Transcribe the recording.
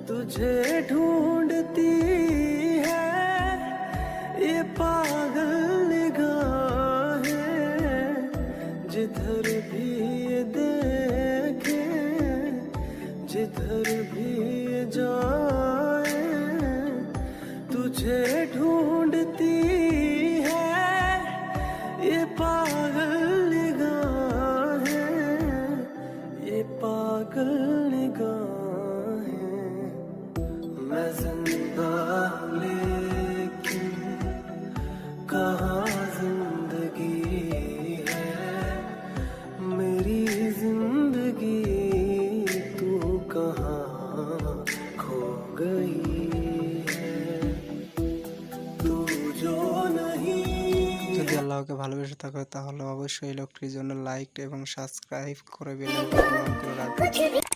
तुझे ढूंढती है ये पागल निगाहें, जिधर भी ये देखे जिधर भी ये जाए, तुझे ढूंढती है ये पागल निगाहें, ये पागल निगाहें। मैं जिंदा लेकिन कहाँ जिंदगी है, मेरी जिंदगी तू कहाँ खो गई है, तू जो नहीं। যদি আল্লাহকে ভালোবেসে থাকো তাহলে অবশ্যই এই লোকটির জন্য লাইক এবং সাবস্ক্রাইব করে বেল আইকন অন করে রাখবেন।